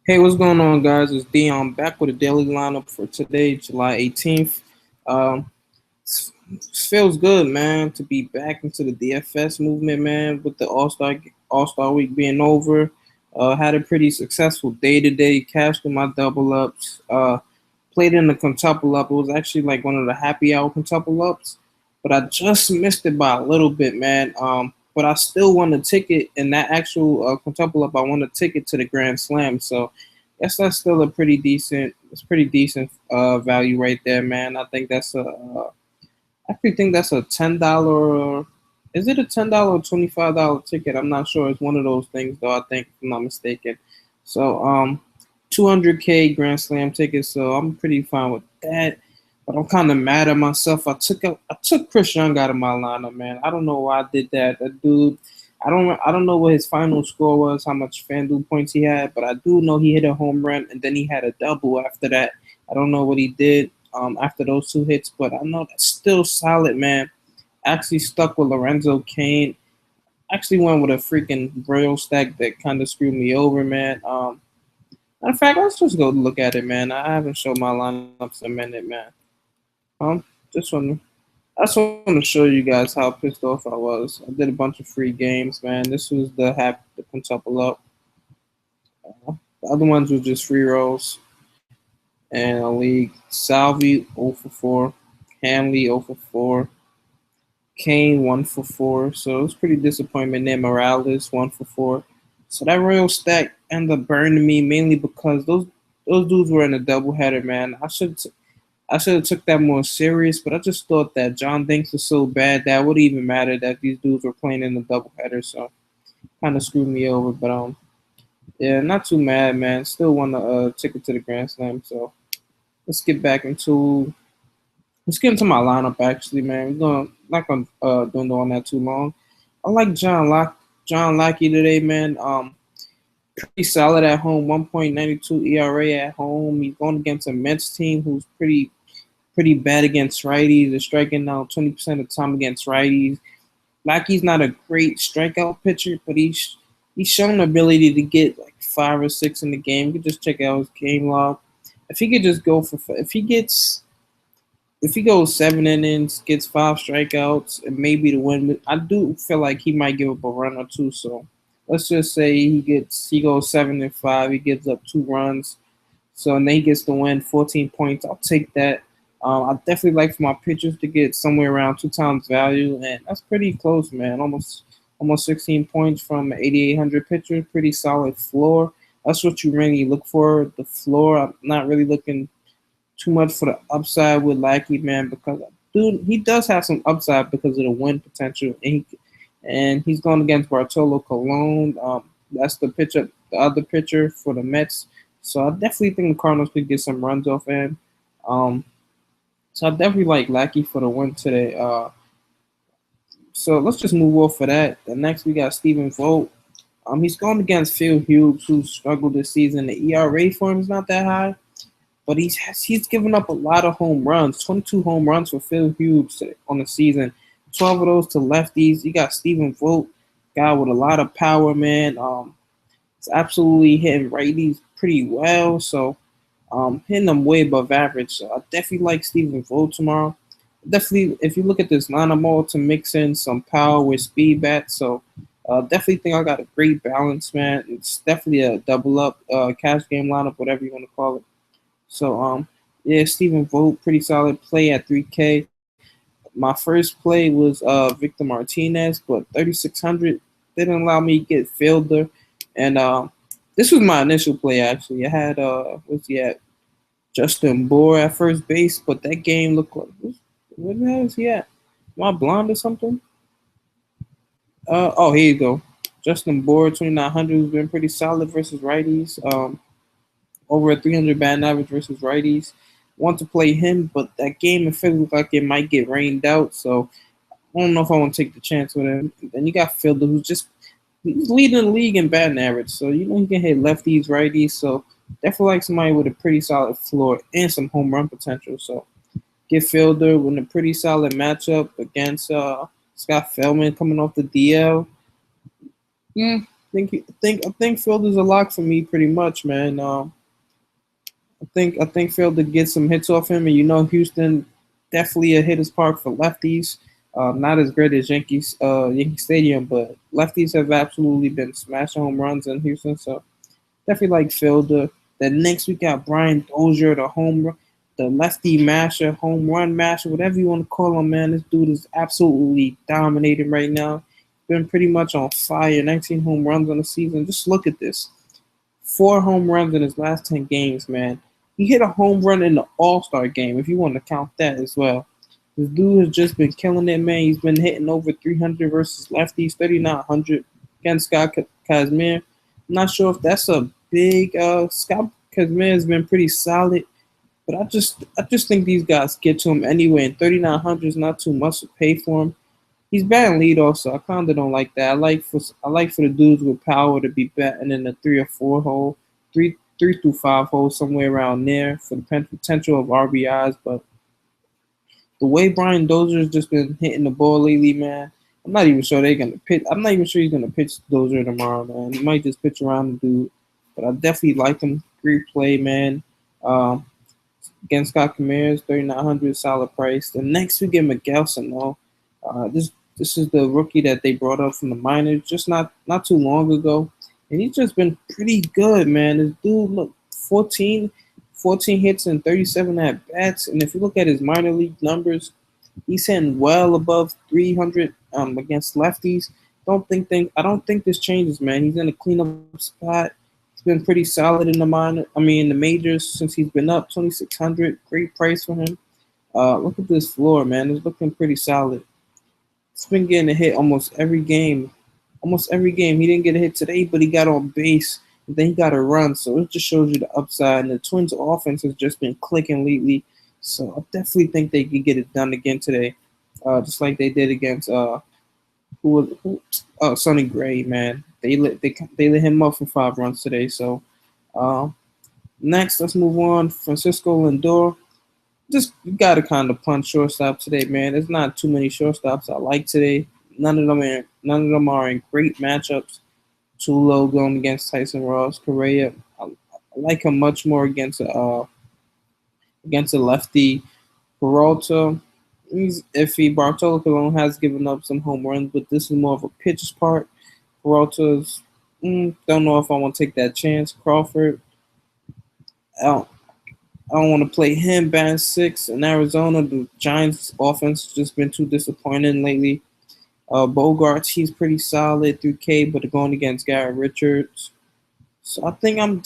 Hey, what's going on, guys? It's Dion back with a daily lineup for today, July 18th. Um, Feels good, man, to be back into the DFS movement, man, with the All Star week being over. Had a pretty successful day today, cashed in my double ups. Played in the quintuple up. It was actually like one of the happy hour quintuple ups, but I just missed it by a little bit, man. But I still won the ticket in that actual quintuple up. I won a ticket to the Grand Slam, so guess that's still a pretty decent. It's pretty decent value right there, man. I actually think that's a $10. Is it a $10 or $25 ticket? I'm not sure. It's one of those things, though. I think, if I'm not mistaken. So, 200K Grand Slam tickets. So I'm pretty fine with that. But I'm kind of mad at myself. I took Chris Young out of my lineup, man. I don't know why I did that. That dude. I don't know what his final score was, how much FanDuel points he had, but I do know he hit a home run and then he had a double after that. I don't know what he did after those two hits, but I know that's still solid, man. Actually stuck with Lorenzo Kane. Actually went with a freaking Royal stack that kind of screwed me over, man. In fact, let's just go look at it, man. I haven't shown my lineups in a minute, man. Just want to I just want to show you guys how pissed off I was. I did a bunch of free games, man. This was the quintuple up. The other ones were just free rolls and a league. Salvi 0 for 4, Hanley 0 for 4, Kane 1 for 4. So it was pretty disappointment there. Morales 1 for 4. So that Royal stack ended up burning me mainly because those dudes were in a doubleheader, man. I should have took that more serious, but I just thought that John Dinks was so bad that it would even matter that these dudes were playing in the doubleheader. So kind of screwed me over, but yeah, not too mad, man. Still won the ticket to the Grand Slam. So let's get back into let's get into my lineup. Actually, man, we're going not gonna dwindle on that too long. I like John Lackey today, man. Pretty solid at home. 1.92 ERA at home. He's going against a Mets team who's pretty bad against righties. They're striking out 20% of the time against righties. Lackey's not a great strikeout pitcher, but he's shown the ability to get like 5 or 6 in the game. You can just check out his game log. If he could just go for if he goes 7 innings, gets 5 strikeouts, and maybe the win, I do feel like he might give up a run or two. So let's just say he goes 7 and 5, he gives up 2 runs. So and then he gets the win, 14 points. I'll take that. I definitely like for my pitchers to get somewhere around 2 times value, and that's pretty close, man. Almost 16 points from 8,800 pitchers. Pretty solid floor. That's what you really look for. The floor. I'm not really looking too much for the upside with Lackey, man, because dude, he does have some upside because of the win potential, and he's going against Bartolo Colon. That's the other pitcher for the Mets. So I definitely think the Cardinals could get some runs off him. Um, so I definitely like Lackey for the win today. So let's just move off of that. The next we got Stephen Vogt. He's going against Phil Hughes, who struggled this season. The ERA for him is not that high, but he's given up a lot of home runs. 22 home runs for Phil Hughes on the season. 12 of those to lefties. You got Stephen Vogt, guy with a lot of power, man. It's absolutely hitting righties pretty well. So hitting them way above average. So I definitely like Stephen Vogt tomorrow. Definitely, if you look at this line, I'm all to mix in some power with speed bats. So definitely think I got a great balance, man. It's definitely a double up cash game lineup, whatever you want to call it. So yeah, Stephen Vogt, pretty solid play at 3K. My first play was Victor Martinez, but 3,600 didn't allow me to get Fielder, and this was my initial play actually. I had what's he at? Justin Bohr at first base, but that game looked like what the hell is he at? Am I blind or something? Oh, here you go. Justin Bohr, 2,900 has been pretty solid versus righties. Over a 300 batting average versus righties. Want to play him, but that game it feels like it might get rained out. So I don't know if I want to take the chance with him. Then you got Fielder, he's leading the league in batting average. So you know he can hit lefties, righties. So definitely like somebody with a pretty solid floor and some home run potential. So get Fielder with a pretty solid matchup against Scott Feldman coming off the DL. Yeah, I think Fielder's a lock for me pretty much, man. I think Fielder gets some hits off him, and Houston definitely a hitter's park for lefties. Not as great as Yankee Stadium, but lefties have absolutely been smashing home runs in Houston. So definitely like Fielder. Then next we got Brian Dozier, the lefty masher, home run masher, whatever you want to call him, man. This dude is absolutely dominating right now. Been pretty much on fire. 19 home runs on the season. Just look at this. 4 home runs in his last 10 games, man. He hit a home run in the All-Star game, if you want to count that as well. This dude has just been killing it, man. He's been hitting over 300 versus lefties, 3,900 against Scott Kazmir. I'm not sure if that's a big. Scott Kazmir has been pretty solid, but I just think these guys get to him anyway. And 3,900 is not too much to pay for him. He's batting lead also. I kind of don't like that. I like for the dudes with power to be batting in the 3 or 4 hole, three through 5 hole, somewhere around there for the potential of RBIs. But the way Brian Dozier's just been hitting the ball lately, man, I'm not even sure they're gonna pitch. I'm not even sure he's gonna pitch Dozier tomorrow, man. He might just pitch around the dude, but I definitely like him. Great play, man. Um, Against Scott Ramirez, 3,900 solid price. The next we get Miguel Sano. This is the rookie that they brought up from the minors just not too long ago, and he's just been pretty good, man. This dude look 14 hits and 37 at bats, and if you look at his minor league numbers, he's hitting well above 300 against lefties. I don't think this changes, man. He's in a cleanup spot. He's been pretty solid in the in the majors since he's been up 2,600. Great price for him. Look at this floor, man. It's looking pretty solid. He's been getting a hit almost every game. Almost every game. He didn't get a hit today, but he got on base. And then he got a run. So it just shows you the upside. And the Twins' offense has just been clicking lately. So I definitely think they could get it done again today, just like they did against Sonny Gray. Man, they lit him up for 5 runs today. So uh, next, let's move on. Francisco Lindor. Just you got to kind of punch shortstop today, man. There's not too many shortstops I like today. None of them are in great matchups. Tulo going against Tyson Ross, Correa. I like him much more against a lefty. Peralta, he's iffy. Bartolo Colon has given up some home runs, but this is more of a pitcher's part. Peralta's don't know if I want to take that chance. Crawford, I don't, I don't want to play him. Batting six in Arizona. The Giants' offense has just been too disappointing lately. Bogarts, he's pretty solid through K, but going against Garrett Richards. So I think I'm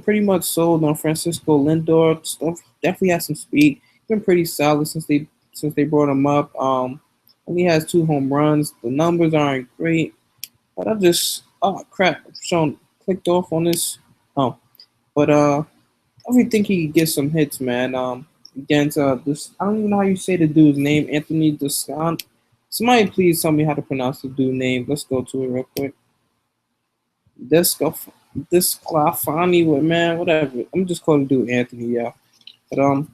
pretty much sold on Francisco Lindor. Stuff definitely has some speed. Been pretty solid since they brought him up. Only has 2 home runs. The numbers aren't great, but oh crap, Sean clicked off on this. Oh, but I really think he could get some hits, man. Against this, I don't even know how you say the dude's name, Anthony Descant. Somebody please tell me how to pronounce the dude's name. Let's go to it real quick. Disco, Disclafani, man, whatever. I'm just calling the dude Anthony, yeah. But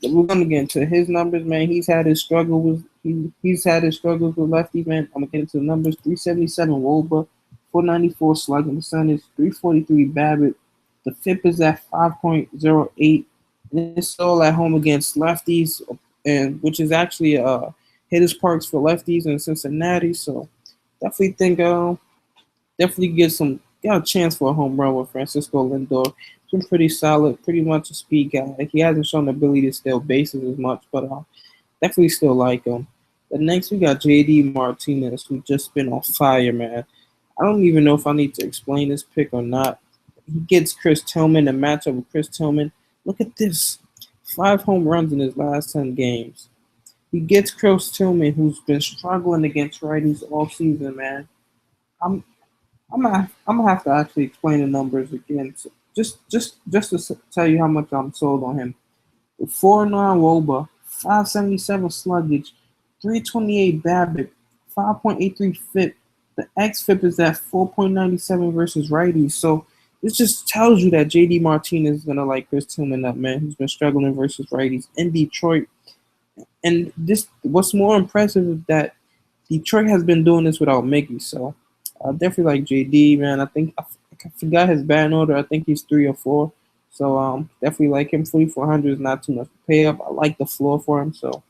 we're gonna get into his numbers, man. He's had his struggles with lefties, man. I'm gonna get into the numbers. 377 Woba, 494 slugging percentage, 343 BABIP. The FIP is at 5.08, and it's all at home against lefties, and which is actually hitters parks for lefties in Cincinnati. So definitely think definitely got a chance for a home run with Francisco Lindor. He's been pretty solid, pretty much a speed guy. He hasn't shown the ability to steal bases as much, but definitely still like him. But next we got JD Martinez, who's just been on fire, man. I don't even know if I need to explain this pick or not. He gets Chris Tillman, a matchup with Chris Tillman. Look at this. 5 home runs in his last 10 games. He gets Chris Tillman, who's been struggling against righties all season, man. I'm I'm gonna have to actually explain the numbers again. So just to tell you how much I'm sold on him. 4.9 WOBA, 577 sluggage, 328 BABIP, 5.83 FIP. The xFIP is at 4.97 versus righties. So this just tells you that JD Martinez is gonna like Chris Tillman up, man. Who's been struggling versus righties in Detroit. And this, what's more impressive is that Detroit has been doing this without Mickey. So Definitely like JD, man. I forgot his batting order. I think he's 3 or 4. So definitely like him. 4,400 is not too much to pay up. I like the floor for him. So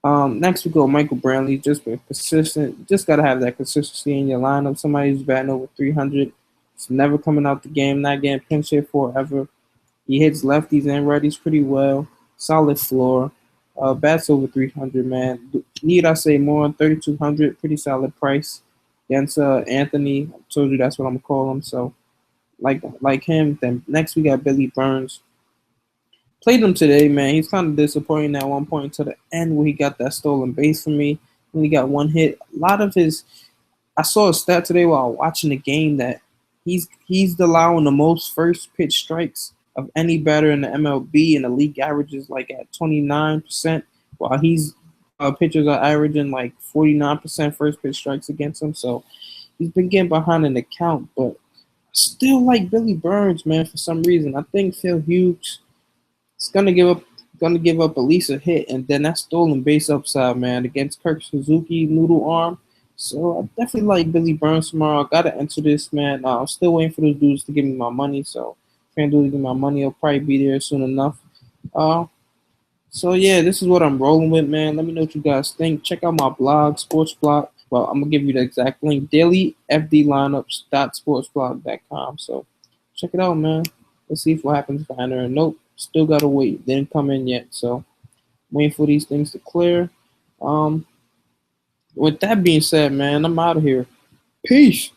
next we go Michael Brantley. Just been persistent. Just gotta have that consistency in your lineup. Somebody who's batting over 300. It's never coming out the game. Not getting pinch hit forever. He hits lefties and righties pretty well. Solid floor. Bats over 300, man. Need I say more? 3,200, pretty solid price against Anthony. I told you that's what I'm gonna call him. So like him. Then next we got Billy Burns. Played him today, man. He's kind of disappointing at one point to the end where he got that stolen base for me. When he got one hit. A lot of his I saw a stat today while watching the game that he's allowing the most first pitch strikes of any batter in the MLB, and the league averages like at 29%, while he's pitchers are averaging like 49% first pitch strikes against him. So he's been getting behind in the count, but still like Billy Burns, man. For some reason, I think Phil Hughes is gonna give up at least a hit, and then that stolen base upside, man, against Kirk Suzuki noodle arm. So I definitely like Billy Burns tomorrow. I gotta enter this, man. I'm still waiting for those dudes to give me my money. So FanDuel to give me my money. I'll probably be there soon enough. Uh, so yeah, this is what I'm rolling with, man. Let me know what you guys think. Check out my blog, Sports Blog. Well, I'm gonna give you the exact link: dailyfdlineups.sportsblog.com. So check it out, man. Let's see what happens if I enter a note. Still gotta wait. Didn't come in yet, so waiting for these things to clear. Um, with that being said, man, I'm out of here. Peace.